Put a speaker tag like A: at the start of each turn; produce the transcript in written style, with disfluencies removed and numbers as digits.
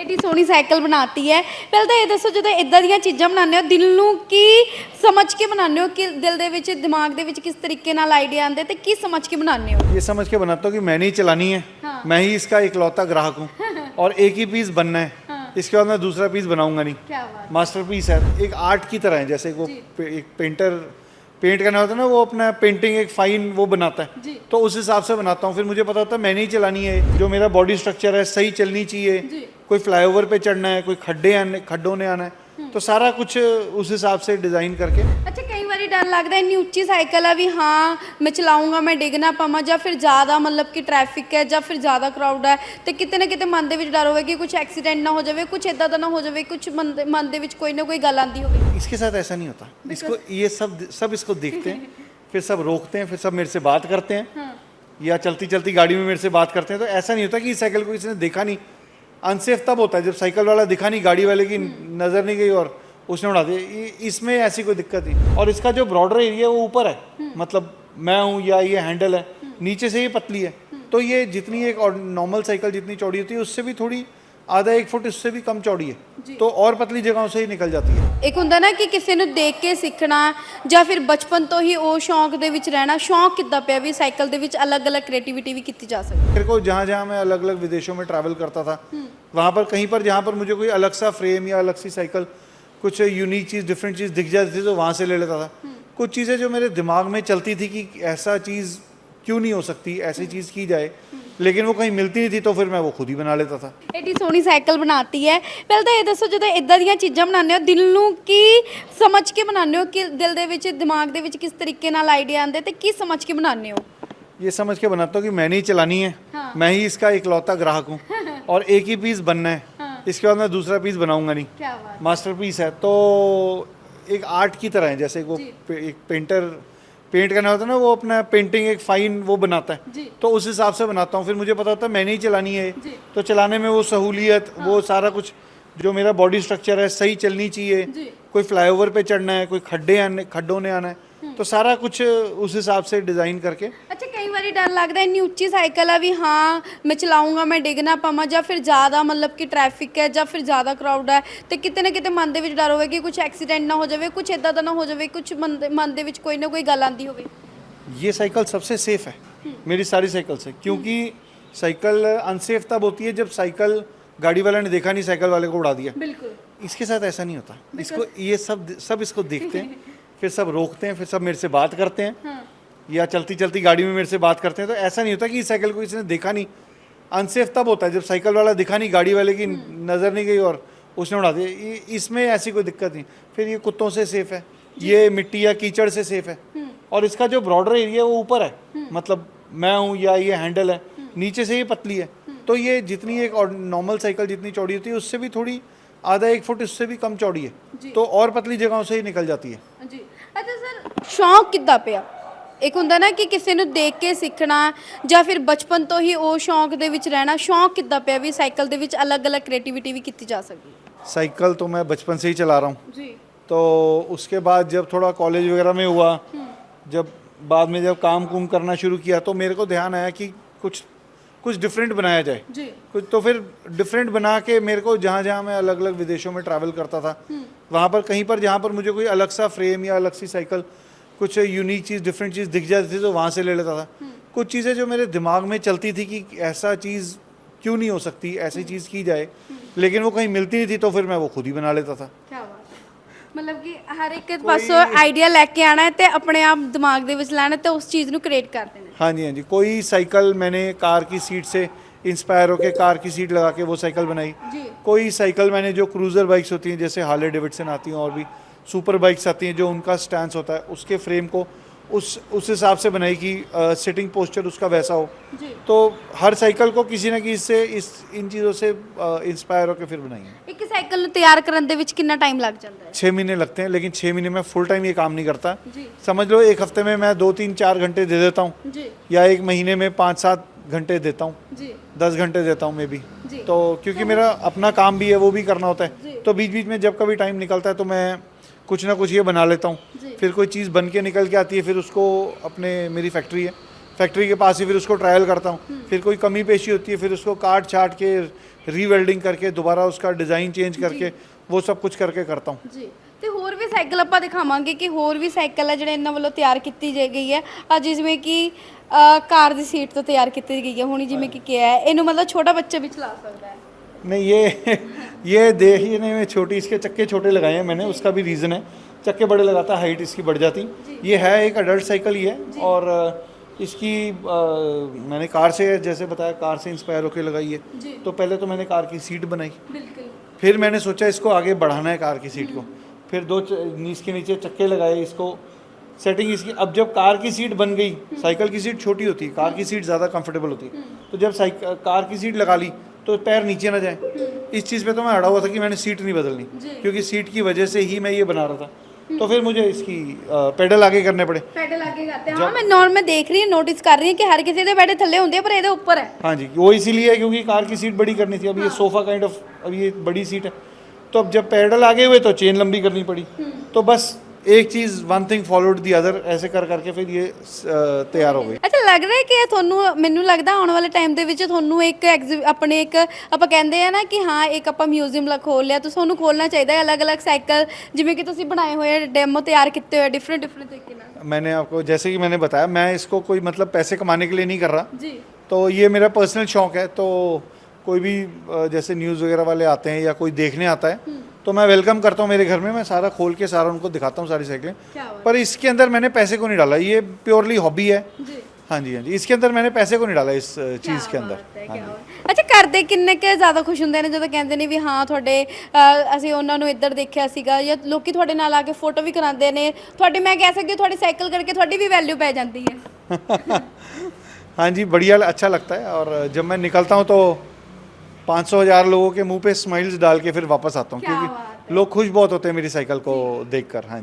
A: AD सोहनी cycle बनाती है। पहले तो ये दसो जो इदां ਦੀਆਂ ਚੀਜ਼ਾਂ ਬਣਾਉਂਦੇ ਹੋ ਦਿਲ ਨੂੰ ਕੀ समझ के बनाने हो कि दिल दे विच दिमाग दे विच किस तरीके नाल आइडिया आंदे ते की समझ के बनाने हो?
B: ये समझ के बनाता हूँ कि मैंने ही चलानी है।
A: हाँ।
B: मैं ही इसका इकलौता ग्राहक हूँ और एक ही पीस बनना है।
A: हाँ।
B: इसके बाद मैं दूसरा पीस बनाऊंगा नहीं।
A: क्या बात।
B: मास्टरपीस है, एक आर्ट की तरह है। जैसे वो एक पेंटर पेंट करना होता है ना, वो अपना पेंटिंग एक फाइन वो बनाता है,
A: जी।
B: तो उस हिसाब से बनाता हूँ। फिर मुझे पता होता है मैंने ही चलानी है। जो मेरा बॉडी स्ट्रक्चर है सही चलनी चाहिए।
A: जी।
B: कोई फ्लाईओवर पे चढ़ना है, कोई खड्डों ने आना है, तो सारा कुछ उस हिसाब से डिज़ाइन करके।
A: अच्छा, कई बार डर लगता है इन्नी उच्ची साइकिल है भी हाँ मैं चलाऊंगा मैं डिग ना पावां, ਜਾਂ फिर ज़्यादा मतलब कि ट्रैफिक है ਜਾਂ फिर ज़्यादा क्राउड है तो किते ना किते मन दे विच डर होवे कि कुछ एक्सीडेंट ना हो जाए, कुछ इदां दा ना हो जाए, कुछ मन दे विच कोई ना कोई गल आंदी होवे।
B: इसके साथ ऐसा नहीं होता। इसको ये सब इसको देखते हैं, फिर सब रोकते हैं, फिर सब मेरे से बात करते हैं।
A: हाँ।
B: या चलती चलती गाड़ी में मेरे से बात करते हैं। तो ऐसा नहीं होता कि इस साइकिल को इसने देखा नहीं। अनसेफ तब होता है जब साइकिल वाला दिखा नहीं, गाड़ी वाले की नज़र नहीं गई और उसने उड़ा दिया। इसमें ऐसी कोई दिक्कत नहीं। और इसका जो बॉर्डर एरिया है वो ऊपर है, मतलब मैं हूँ या ये हैंडल है, नीचे से ये पतली है। तो ये जितनी एक नॉर्मल साइकिल जितनी चौड़ी होती है उससे भी थोड़ी आधा 1 फुट इससे भी कम चौड़ी है, तो और पतली जगहों से ही निकल जाती है।
A: एक ਹੁੰਦਾ ना कि किसी ਨੂੰ देख के सीखना ਜਾਂ फिर बचपन तो ही ਉਹ शौक ਦੇ ਵਿੱਚ रहना। शौक किद्दां ਪਿਆ भी साइकिल ਦੇ ਵਿੱਚ अलग-अलग क्रिएटिविटी भी ਕੀਤੀ जा सकती है?
B: मेरे को जहाँ जहाँ मैं अलग अलग विदेशों में ट्रैवल करता था, वहाँ पर कहीं पर जहाँ पर मुझे कोई अलग सा फ्रेम या अलग सी साइकिल, कुछ यूनिक चीज़ डिफरेंट चीज़ दिख जाती थी तो वहाँ से ले लेता था। कुछ चीज़ें जो मेरे दिमाग में चलती थी कि ऐसा चीज़ क्यों नहीं हो सकती, ऐसी चीज़ की जाए, लेकिन वो कहीं मिलती नहीं थी, तो फिर मैं वो खुद ही बना लेता था।
A: एडी सोहनी साइकिल बनाती है। पहले तो ये दसो जो इदां ਦੀਆਂ ਚੀਜ਼ਾਂ ਬਣਾਉਂਦੇ ਹੋ ਦਿਲ ਨੂੰ ਕੀ समझ के बनाने हो कि दिल दे विच दिमाग दे विच किस तरीके नाल आइडिया आंदे ते की समझ के बनाने हो?
B: ये समझ के बनाता हूँ कि मैंने ही चलानी है।
A: हाँ।
B: मैं ही इसका इकलौता ग्राहक हूँ और एक ही पीस बनना है।
A: हाँ।
B: इसके बाद मैं दूसरा पीस बनाऊंगा नहीं।
A: क्या बात।
B: मास्टरपीस है, तो एक आर्ट की तरह है। जैसे वो एक पेंटर पेंट करना होता है ना, वो अपना पेंटिंग एक फाइन वो बनाता है,
A: जी।
B: तो उस हिसाब से बनाता हूँ। फिर मुझे पता होता है मैंने ही चलानी है,
A: जी।
B: तो चलाने में वो सहूलियत, वो सारा कुछ जो मेरा बॉडी स्ट्रक्चर है सही चलनी चाहिए।
A: जी।
B: कोई फ्लाईओवर पे चढ़ना है, कोई खड्डों ने आना है, तो सारा कुछ उस हिसाब से डिज़ाइन करके।
A: अच्छा, कई बार डर लगता है इन्नी उच्ची साइकिल है भी हाँ मैं चलाऊंगा मैं डिग ना पावां, ਜਾਂ फिर ज़्यादा मतलब कि ट्रैफिक है ਜਾਂ फिर ज़्यादा क्राउड है तो किते ना किते मन दे विच डर होवे कि कुछ एक्सीडेंट ना हो जाए, कुछ इदां दा ना हो जाए, कुछ मन दे विच कोई ना कोई गल आंदी होवे।
B: ये साइकिल सबसे सेफ़ है मेरी सारी साइकिल से, क्योंकि साइकिल अनसेफ तब होती है जब साइकिल गाड़ी वाला ने देखा नहीं, साइकिल वाले को उड़ा दिया।
A: बिल्कुल।
B: इसके साथ ऐसा नहीं होता। इसको ये सब इसको देखते हैं, फिर सब रोकते हैं, फिर सब मेरे से बात करते हैं।
A: हाँ।
B: या चलती चलती गाड़ी में मेरे से बात करते हैं। तो ऐसा नहीं होता कि इस साइकिल को इसने देखा नहीं। अनसेफ तब होता है जब साइकिल वाला दिखा नहीं, गाड़ी वाले की नज़र नहीं गई और उसने उड़ा दिया। इसमें ऐसी कोई दिक्कत नहीं। फिर ये कुत्तों से सेफ़ है, ये मिट्टी या कीचड़ से सेफ़ है। और इसका जो बॉर्डर एरिया है वो ऊपर है, मतलब मैं हूँ या ये हैंडल है, नीचे से ये पतली है। तो ये जितनी एक नॉर्मल साइकिल जितनी चौड़ी होती है उससे भी थोड़ी आधा 1 फुट इससे भी कम चौड़ी है, तो और पतली जगहों से ही निकल जाती है।
A: जी। अच्छा सर, शौक किद्दां ਪਿਆ? एक ਹੁੰਦਾ ना कि किसी ਨੂੰ देख के सीखना ਜਾਂ फिर बचपन तो ही ਉਹ शौक ਦੇ ਵਿੱਚ रहना। शौक किद्दां ਪਿਆ भी साइकिल ਦੇ ਵਿੱਚ अलग-अलग क्रिएटिविटी भी ਕੀਤੀ जा सकती है?
B: साइकिल तो मैं बचपन से ही चला रहा हूँ।
A: जी।
B: तो उसके बाद जब थोड़ा कॉलेज वगैरह में हुआ, जब बाद में जब काम कुम करना शुरू किया, तो मेरे को ध्यान आया कि कुछ डिफरेंट बनाया जाए।
A: जी।
B: कुछ तो फिर डिफरेंट बना के मेरे को जहाँ जहाँ मैं अलग अलग विदेशों में ट्रैवल करता था, वहाँ पर कहीं पर जहाँ पर मुझे कोई अलग सा फ्रेम या अलग सी साइकिल, कुछ यूनिक चीज़ डिफरेंट चीज़ दिख जाती थी, तो वहाँ से ले लेता था। कुछ चीज़ें जो मेरे दिमाग में चलती थी कि ऐसा चीज़ क्यों नहीं हो सकती, ऐसी चीज़ की जाए, लेकिन वो कहीं मिलती नहीं थी, तो फिर मैं वो खुद ही बना लेता था।
A: क्या बात है। मतलब कि हर एक पासों आइडिया लेके आना है तो अपने आप दिमाग दे विच लाना तो उस चीज़ को क्रिएट कर देना।
B: हाँ जी, हाँ जी। कोई साइकिल मैंने कार की सीट से इंस्पायर होकर कार की सीट लगा के वो साइकिल बनाई।
A: जी।
B: कोई साइकिल मैंने जो क्रूज़र बाइक्स होती हैं जैसे हार्ले डेविडसन आती हैं और भी सुपर बाइक्स आती हैं, जो उनका स्टैंस होता है उसके फ्रेम को उस हिसाब से बनाई कि सिटिंग पोस्चर उसका वैसा हो।
A: जी।
B: तो हर साइकिल को किसी न किसी से इन चीज़ों से इंस्पायर होकर फिर बनाई है।
A: एक साइकिल ਨੂੰ ਤਿਆਰ ਕਰਨ ਦੇ ਵਿੱਚ ਕਿੰਨਾ टाइम लग जाता है?
B: 6 महीने लगते हैं, लेकिन 6 महीने में फुल टाइम ये काम नहीं करता।
A: जी।
B: समझ लो 1 हफ्ते में मैं 2-3-4 घंटे दे देता हूँ,
A: जी।
B: या 1 महीने में 5-7 घंटे देता हूँ,
A: जी।
B: 10 घंटे देता हूँ मैं भी।
A: जी।
B: तो क्योंकि मेरा अपना काम भी है, वो भी करना होता
A: जी।
B: है, तो बीच बीच में जब कभी टाइम निकलता है तो मैं कुछ ना कुछ ये बना लेता हूँ।
A: जी।
B: फिर कोई चीज़ बन के निकल के आती है, फिर उसको अपने मेरी फैक्ट्री है, फैक्ट्री के पास ही फिर उसको ट्रायल करता हूँ। फिर कोई कमी पेशी होती है, फिर उसको काट छाट के रीवेल्डिंग करके दोबारा उसका डिज़ाइन चेंज करके वो सब कुछ करके करता हूँ।
A: ਜੀ ਤੇ ਹੋਰ ਵੀ ਸਾਈਕਲ ਆਪਾਂ ਦਿਖਾਵਾਂਗੇ ਕਿ ਹੋਰ ਵੀ ਸਾਈਕਲ ਹੈ ਜਿਹੜੇ ਇਹਨਾਂ ਵੱਲੋਂ ਤਿਆਰ ਕੀਤੀ ਗਈ ਹੈ ਅੱਜ ਜਿਵੇਂ ਕਿ ਕਾਰ ਦੀ ਸੀਟ ਤੋਂ ਤਿਆਰ ਕੀਤੀ ਗਈ ਹੈ ਹੁਣੀ ਜਿਵੇਂ ਕਿ ਕਿਹਾ ਹੈ ਇਹਨੂੰ ਮਤਲਬ ਛੋਟਾ ਬੱਚਾ ਵੀ ਚਲਾ ਸਕਦਾ ਹੈ।
B: नहीं ये देखने में छोटी, इसके चक्के छोटे लगाए हैं मैंने, उसका भी रीज़न है। चक्के बड़े लगाता हाइट इसकी बढ़ जाती। ये है एक अडल्ट साइकिल ही है और इसकी मैंने कार से, जैसे बताया, कार से इंस्पायर होकर लगाई है। तो पहले तो मैंने कार की सीट बनाई,
A: बिल्कुल।
B: फिर मैंने सोचा इसको आगे बढ़ाना है कार की सीट को, फिर इसके नीचे चक्के लगाए, इसको सेटिंग इसकी। अब जब कार की सीट बन गई, साइकिल की सीट छोटी होती है, कार की सीट ज़्यादा कंफर्टेबल होती है, तो जब कार की सीट लगा ली तो पैर नीचे ना जाए। इस चीज़ पे तो मैं अड़ा हुआ था कि मैंने सीट नहीं बदलनी, क्योंकि सीट की वजह से ही मैं ये बना रहा था। तो फिर मुझे इसकी पेडल आगे करने पड़े।
A: ਪੈਡਲ ਆਗੇ ਕਰਤੇ ਹਾਂ ਮੈਂ ਨॉर्मल मैं देख रही हूँ नोटिस कर रही हूँ कि हर किसी ਦੇ ਪੈਡੇ ਥੱਲੇ ਹੁੰਦੇ ਆ ਪਰ ਇਹਦੇ ਉੱਪਰ ਹੈ।
B: हाँ जी, वो इसीलिए है क्योंकि कार की सीट बड़ी करनी थी। अब ये सोफ़ा काइंड ऑफ, अब ये बड़ी सीट है, तो अब जब पैडल आगे हुए तो चेन लंबी करनी पड़ी। तो बस एक चीज़, one thing followed the other, ऐसे कर करके फिर ये तैयार हो गई।
A: ਅੱਛਾ ਲੱਗ ਰਿਹਾ ਕਿ ਤੁਹਾਨੂੰ, ਮੈਨੂੰ ਲੱਗਦਾ ਆਉਣ ਵਾਲੇ ਟਾਈਮ ਦੇ ਵਿੱਚ ਤੁਹਾਨੂੰ ਇੱਕ ਆਪਣੇ ਇੱਕ ਆਪਾਂ ਕਹਿੰਦੇ ਆ ਨਾ ਕਿ ਹਾਂ ਇੱਕ ਆਪਾਂ ਮਿਊਜ਼ੀਅਮ ਖੋਲ ਲਿਆ, ਤੁਸੀਂ ਉਹਨੂੰ ਖੋਲਣਾ ਚਾਹੀਦਾ ਹੈ। ਅਲੱਗ-ਅਲੱਗ ਸਾਈਕਲ ਜਿਵੇਂ ਕਿ ਤੁਸੀਂ ਬਣਾਏ ਹੋਏ ਡੈਮੋ ਤਿਆਰ ਕੀਤੇ ਹੋਏ ਡਿਫਰੈਂਟ ਤਰੀਕੇ ਨਾਲ।
B: मैंने आपको, जैसे कि मैंने बताया, मैं इसको कोई मतलब पैसे कमाने के लिए नहीं कर रहा,
A: जी।
B: तो ये मेरा पर्सनल शौक है। तो कोई भी जैसे न्यूज़ वगैरह वाले आते हैं या कोई देखने आता है तो मैं वेलकम करता हूँ मेरे घर में, मैं सारा खोल के सारा उनको दिखाता हूँ, सारी साइकिलें।
A: क्या बात।
B: पर इसके अंदर मैंने पैसे को नहीं डाला, ये प्योरली हॉबी है।
A: जी।
B: हाँ जी, हाँ जी, इसके अंदर मैंने पैसे को नहीं डाला इस चीज़ के अंदर। हाँ जी।
A: ਅੱਛਾ ਕਰਦੇ ਕਿੰਨੇ ਕੁ ਜ਼ਿਆਦਾ ਖੁਸ਼ ਹੁੰਦੇ ਨੇ ਜਦੋਂ ਕਹਿੰਦੇ ਨੇ ਵੀ ਹਾਂ ਤੁਹਾਡੇ ਅਸੀਂ ਉਹਨਾਂ ਨੂੰ ਇੱਧਰ ਦੇਖਿਆ ਸੀਗਾ, ਜਾਂ ਲੋਕੀ ਤੁਹਾਡੇ ਨਾਲ ਆ ਕੇ ਫੋਟੋ ਵੀ ਕਰਾਉਂਦੇ ਨੇ ਤੁਹਾਡੇ, ਮੈਂ ਕਹਿ ਸਕਦੀ ਹਾਂ ਤੁਹਾਡੀ ਸਾਈਕਲ ਕਰਕੇ ਤੁਹਾਡੀ ਵੀ ਵੈਲਿਊ ਪੈ ਜਾਂਦੀ ਹੈ।
B: हाँ जी, बढ़िया, अच्छा लगता है। और जब मैं निकलता हूँ तो 500,000 लोगों के मुंह पे स्माइल्स डाल के फिर वापस आता हूँ,
A: क्या बात
B: क्योंकि लोग खुश बहुत होते हैं मेरी साइकिल को देखकर। हाँ जी।